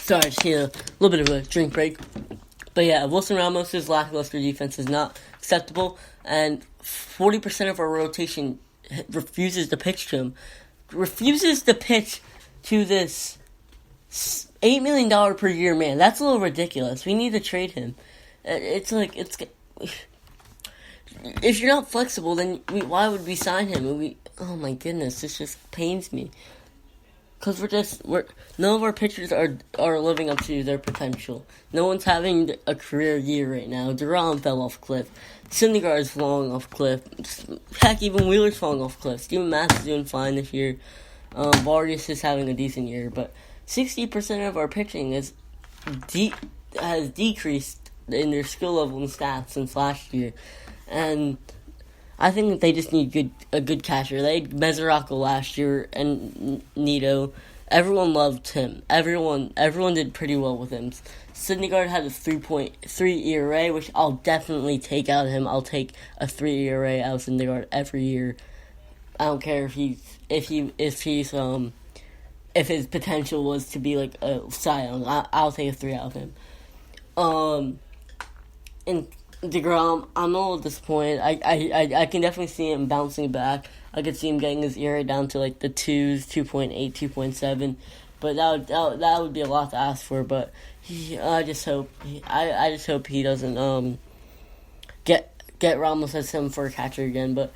Sorry, just need a little bit of a drink break. But yeah, Wilson Ramos' lackluster defense is not acceptable, and 40% of our rotation refuses to pitch to him. Refuses to pitch to this $8 million per year man. That's a little ridiculous. We need to trade him. It's if you're not flexible, then why would we sign him? Oh my goodness, this just pains me. Because none of our pitchers are living up to their potential. No one's having a career year right now. DeGrom fell off a cliff. Syndergaard's falling off a cliff. Heck, even Wheeler's falling off a cliff. Steven Matz is doing fine this year. Vargas is having a decent year, but 60% of our pitching has decreased in their skill level and stats since last year, and I think that they just need a good catcher. They had Mesoraco last year and Nito. Everyone loved him. Everyone did pretty well with him. Syndergaard had a 3.3 ERA, which I'll definitely take out of him. I'll take a 3 ERA out of Syndergaard every year. I don't care if his potential was to be like a Cy Young. I'll take a 3 out of him. And DeGrom, I'm a little disappointed. I can definitely see him bouncing back. I could see him getting his ERA down to like the 2s, 2.8, 2.7. But that would be a lot to ask for. But I just hope he doesn't get Ramos as him for a catcher again. But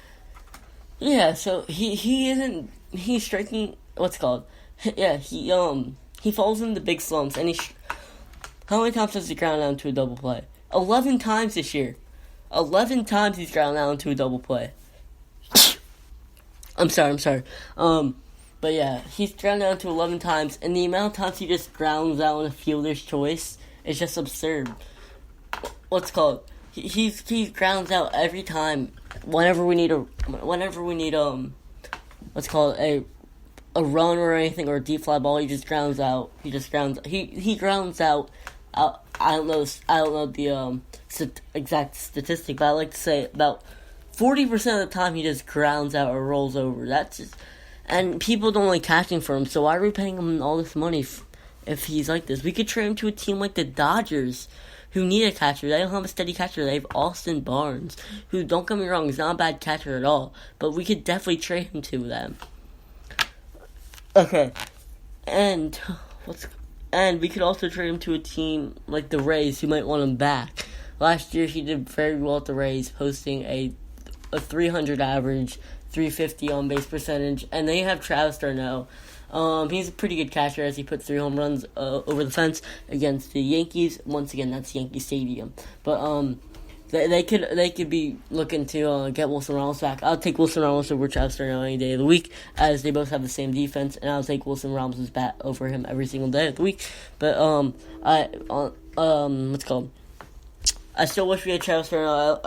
yeah, so he's striking. What's it called? Yeah, he falls into big slumps. And how many times has he ground out into a double play? 11 times this year. 11 times he's ground out into a double play. I'm sorry. But yeah, he's ground out into 11 times, and the amount of times he just grounds out on a fielder's choice is just absurd. What's it called? He grounds out every time. Whenever we need what's it called, a run or anything, or a deep fly ball, he just grounds out. He grounds out. I don't know the exact statistic, but I like to say about 40% of the time he just grounds out or rolls over. And people don't like catching for him, so why are we paying him all this money if he's like this? We could trade him to a team like the Dodgers, who need a catcher. They don't have a steady catcher. They have Austin Barnes, who, don't get me wrong, is not a bad catcher at all, but we could definitely trade him to them. Okay, and we could also trade him to a team like the Rays, who might want him back. Last year, he did very well at the Rays, posting a 300 average, 350 on-base percentage, and they have Travis d'Arnaud. He's a pretty good catcher, as he put 3 home runs over the fence against the Yankees. Once again, that's Yankee Stadium. But they could be looking to get Wilson Ramos back. I'll take Wilson Ramos over Travis d'Arnaud any day of the week, as they both have the same defense, and I'll take Wilson Ramos' bat over him every single day of the week. But what's it called? I still wish we had Travis d'Arnaud.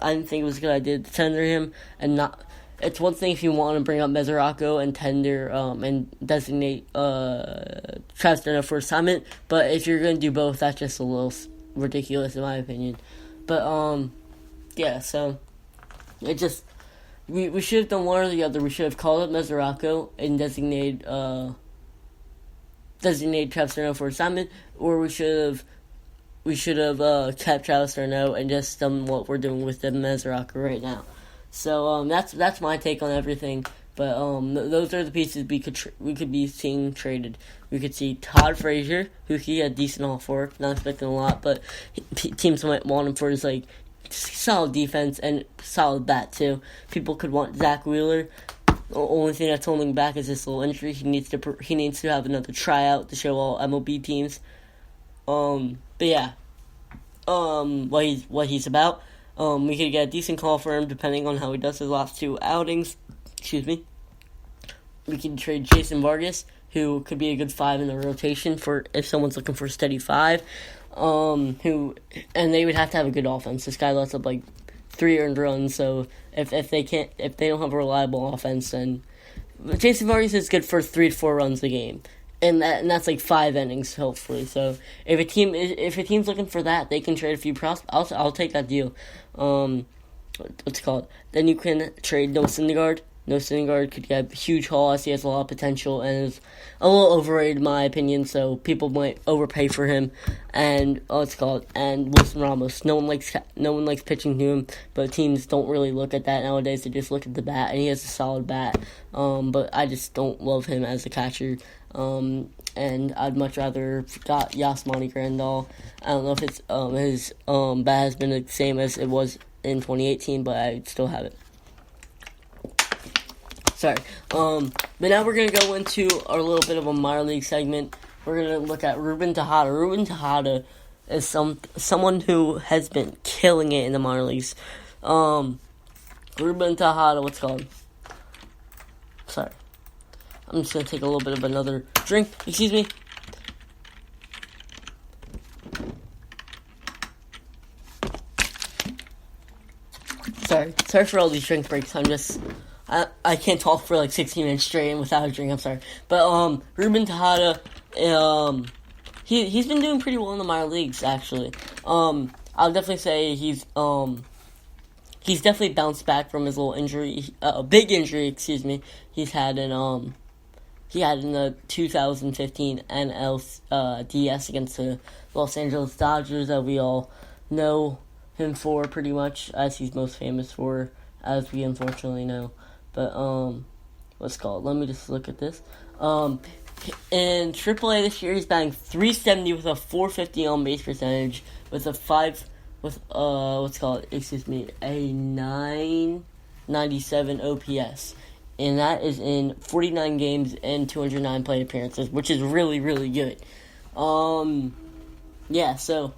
I didn't think it was a good idea to tender him and not. It's one thing if you want to bring up Mesoraco and tender and designate Travis d'Arnaud for assignment, but if you're going to do both, that's just a little ridiculous in my opinion. But yeah, so it just we should have done one or the other. We should have called up Mesoraco and designated Travis d'Arnaud for assignment, or we should have kept Travis d'Arnaud and just done what we're doing with the Mesoraco right now. So that's my take on everything. But those are the pieces we could be seeing traded. We could see Todd Frazier, who he had decent off for, not expecting a lot, but teams might want him for his like solid defense and solid bat too. People could want Zach Wheeler. The only thing that's holding back is this little injury. He needs to have another tryout to show all MLB teams. But yeah, what he's about. We could get a decent call for him depending on how he does his last 2 outings. Excuse me. We could trade Jason Vargas, who could be a good 5 in the rotation for if someone's looking for a steady 5. And they would have to have a good offense. This guy lets up like 3 earned runs, so if they don't have a reliable offense, then Jason Vargas is good for 3 to 4 runs a game. And that's like 5 innings, hopefully. So if a team's looking for that, they can trade a few prospects. I'll take that deal. What's it called? Then you can trade Noah Syndergaard No Syndergaard could get a huge haul as he has a lot of potential and is a little overrated in my opinion, so people might overpay for him. And and Wilson Ramos. No one likes pitching to him, but teams don't really look at that nowadays. They just look at the bat, and he has a solid bat. But I just don't love him as a catcher. And I'd much rather got Yasmani Grandal. I don't know if it's his bat has been the same as it was in 2018, but I still have it. Sorry. But now we're gonna go into our little bit of a minor league segment. We're gonna look at Ruben Tejada. Ruben Tejada is someone who has been killing it in the minor leagues. Ruben Tejada, what's it called? Sorry. I'm just gonna take a little bit of another drink. Excuse me. Sorry for all these drink breaks. I can't talk for like 16 minutes straight without a drink. I'm sorry, but Ruben Tejada, he's been doing pretty well in the minor leagues actually. I'll definitely say he's definitely bounced back from his little injury, a big injury. Excuse me. He had in the 2015 NLDS against the Los Angeles Dodgers that we all know him for pretty much, as he's most famous for, as we unfortunately know. But what's it called? Let me just look at this. In AAA this year, he's batting .370 with a .450 on base percentage, with a a 997 OPS. And that is in 49 games and 209 plate appearances, which is really, really good. Yeah, so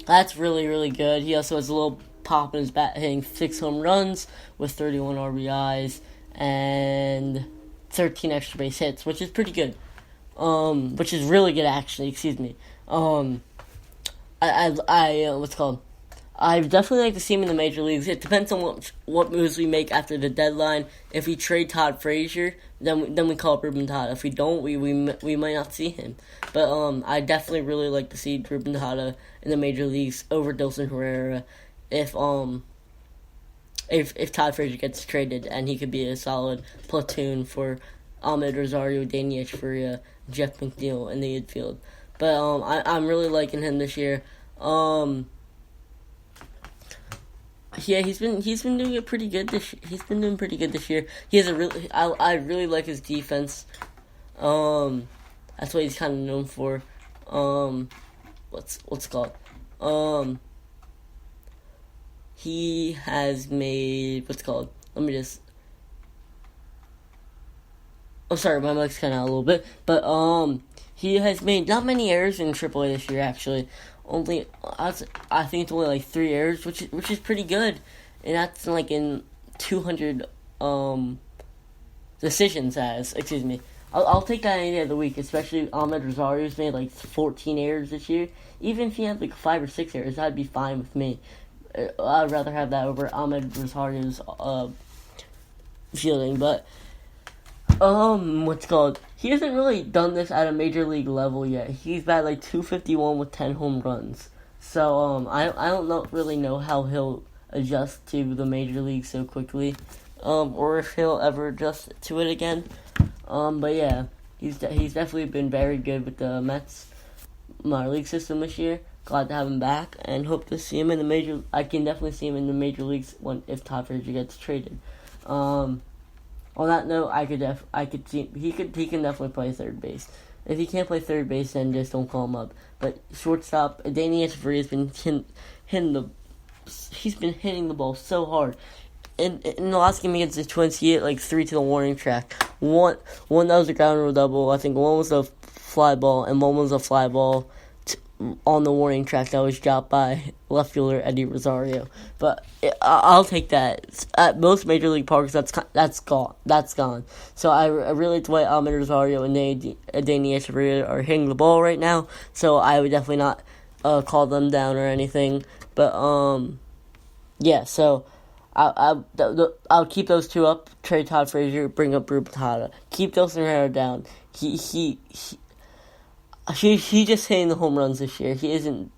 that's really, really good. He also has a little pop in his bat, hitting 6 home runs with 31 RBIs and 13 extra base hits, which is pretty good. Which is really good, actually. Excuse me. I definitely like to see him in the major leagues. It depends on what moves we make after the deadline. If we trade Todd Frazier, then we call up Ruben Tejada. If we don't, we might not see him. But I definitely really like to see Ruben Tejada in the major leagues over Dilson Herrera. If Todd Frazier gets traded, and he could be a solid platoon for Ahmed Rosario, Danny Echeverria, Jeff McNeil in the infield. But I'm really liking him this year. Yeah, he's been doing it pretty good He's been doing pretty good this year. He has I really like his defense. That's what he's kind of known for. What's it called? He has made Let me just. Oh, sorry, my mic's kind of out a little bit, but he has made not many errors in AAA this year. Actually, I think it's only like 3 errors, which is pretty good, and that's like in 200 decisions. Excuse me. I'll take that any day of the week, especially Ahmed Rosario's made like 14 errors this year. Even if he had like 5 or 6 errors, that'd be fine with me. I'd rather have that over Ahmed Rosario's fielding, but he hasn't really done this at a major league level yet. He's batted like 251 with 10 home runs. So I don't really know how he'll adjust to the major league so quickly, or if he'll ever adjust to it again. But yeah, he's definitely been very good with the Mets minor league system this year. Glad to have him back, and hope to see him in the major. I can definitely see him in the major leagues if Todd Frazier gets traded. On that note, I could see he can definitely play third base. If he can't play third base, then just don't call him up. But shortstop, Danny Echeverria has been hitting the ball so hard. In the last game against the Twins, he hit like 3 to the warning track. One that was a ground rule double. I think one was a fly ball, and one was a fly ball on the warning track that was dropped by left fielder Eddie Rosario. But I'll take that. At most major league parks, that's gone. So I really like the way Ahmed Rosario and Danny Echeverria are hitting the ball right now. So I would definitely not call them down or anything. But yeah. So I'll keep those two up. Trade Todd Frazier, bring up Ruben Tejada. Keep Dilson Herrera down. He's just hitting the home runs this year. He isn't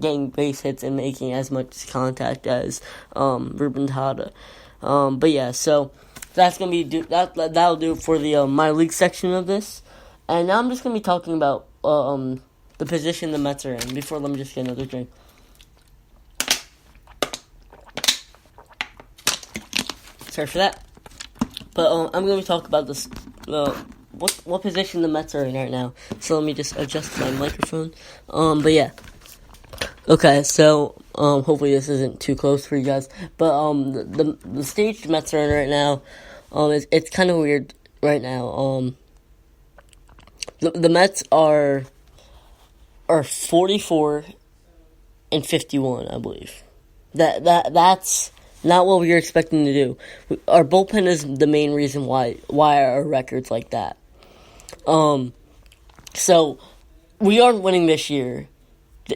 getting base hits and making as much contact as Ruben Tejada. But yeah, so that's gonna be that'll do it for the minor league section of this. And now I'm just gonna be talking about the position the Mets are in. Before, let me just get another drink. Sorry for that. But I'm going to talk about this. What position the Mets are in right now. So let me just adjust my microphone. But yeah. Okay, so hopefully this isn't too close for you guys. But the stage the Mets are in right now, it's kind of weird right now. The Mets are 44 and 51, I believe. That's not what we were expecting to do. Our bullpen is the main reason why our record's like that. So we aren't winning this year.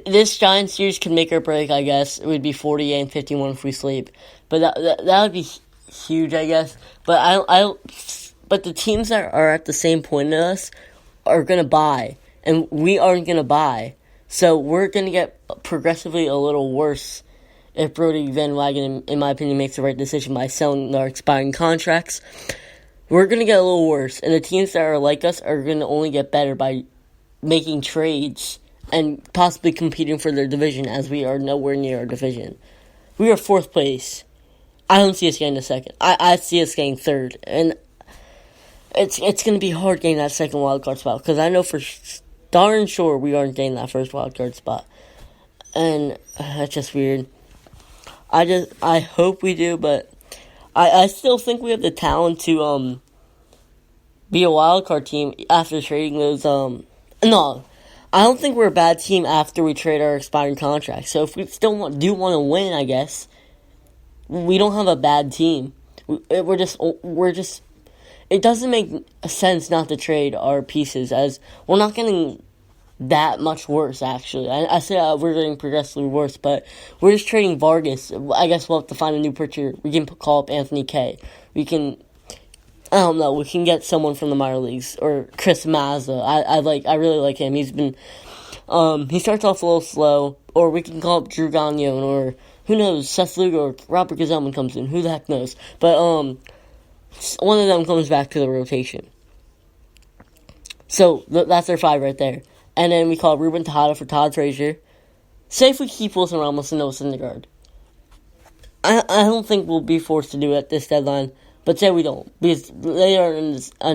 This Giants series can make or break, I guess. It would be 48 and 51 if we sleep, but that would be huge, I guess. But but the teams that are at the same point as us are gonna buy, and we aren't gonna buy. So we're gonna get progressively a little worse if Brody Van Wagen, in my opinion, makes the right decision by selling our expiring contracts. We're going to get a little worse, and the teams that are like us are going to only get better by making trades and possibly competing for their division, as we are nowhere near our division. We are 4th place. I don't see us getting to 2nd. I see us getting 3rd, and it's going to be hard getting that 2nd wildcard spot, because I know for darn sure we aren't getting that 1st wildcard spot, and that's just weird. I hope we do, but I still think we have the talent to be a wild card team after trading those no, I don't think we're a bad team after we trade our expiring contracts. So if we still want to win, I guess we don't have a bad team. We're just it doesn't make sense not to trade our pieces, as we're not getting that much worse, actually. I say we're getting progressively worse, but we're just trading Vargas. I guess we'll have to find a new pitcher. We can call up Anthony Kay. We can, I don't know, we can get someone from the minor leagues, or Chris Mazza. I really like him. He's been, he starts off a little slow, or we can call up Drew Gagnon, or who knows, Seth Lugo, or Robert Gazelman comes in. Who the heck knows? But one of them comes back to the rotation. So that's our 5 right there. And then we call Ruben Tejada for Todd Frazier. Say if we keep Wilson Ramos and Noah Syndergaard. I don't think we'll be forced to do it at this deadline, but say we don't, because they are a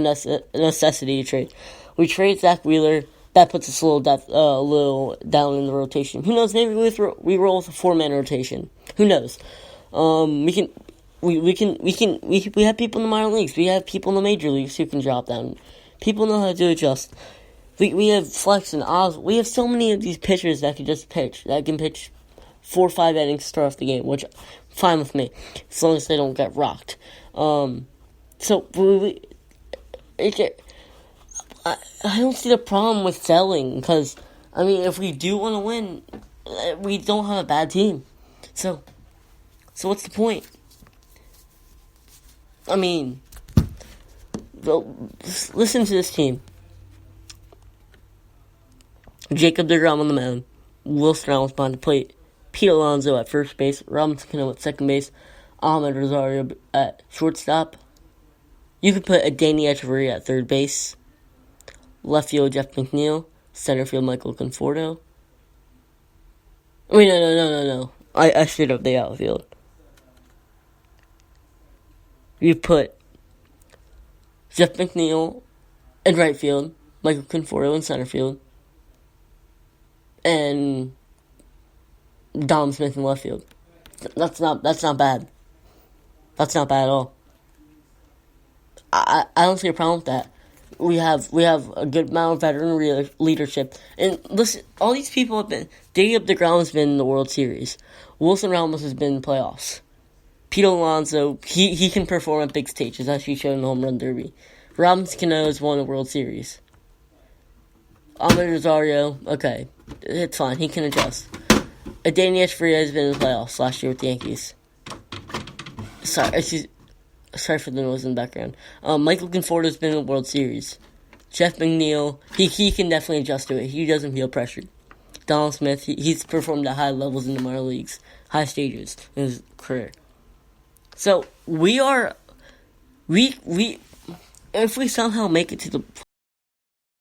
necessity to trade. We trade Zach Wheeler. That puts us a little down in the rotation. Who knows? Maybe we roll with a 4-man rotation. Who knows? We have people in the minor leagues. We have people in the major leagues who can drop down. People know how to adjust. We have Flex and Oz. We have so many of these pitchers that can just pitch. That can pitch 4 or 5 innings to start off the game, which fine with me, as long as they don't get rocked. So I don't see the problem with selling, because I mean, if we do want to win, we don't have a bad team. So what's the point? I mean, listen to this team. Jacob deGrom on the mound, Wilson Ramos behind the plate, Pete Alonso at first base, Robinson Cano at second base, Ahmed Rosario at shortstop. You could put Adeiny Echeverria at third base, left field Jeff McNeil, center field Michael Conforto. Wait, no. I screwed up the outfield. You put Jeff McNeil in right field, Michael Conforto in center field, and Dom Smith in left field. That's not bad. That's not bad at all. I don't see a problem with that. We have a good amount of veteran leadership. And listen, all these people have been... Jacob deGrom has been in the World Series. Wilson Ramos has been in the playoffs. Pete Alonso, he can perform at big stages, as he showed in the Home Run Derby. Robinson Cano has won the World Series. Ahmed Rosario, okay, it's fine. He can adjust. Adeiny Echeverria has been in the playoffs last year with the Yankees. Sorry for the noise in the background. Michael Conforto has been in the World Series. Jeff McNeil, he can definitely adjust to it. He doesn't feel pressured. Donald Smith, he's performed at high levels in the minor leagues, high stages in his career. So we are we if we somehow make it to the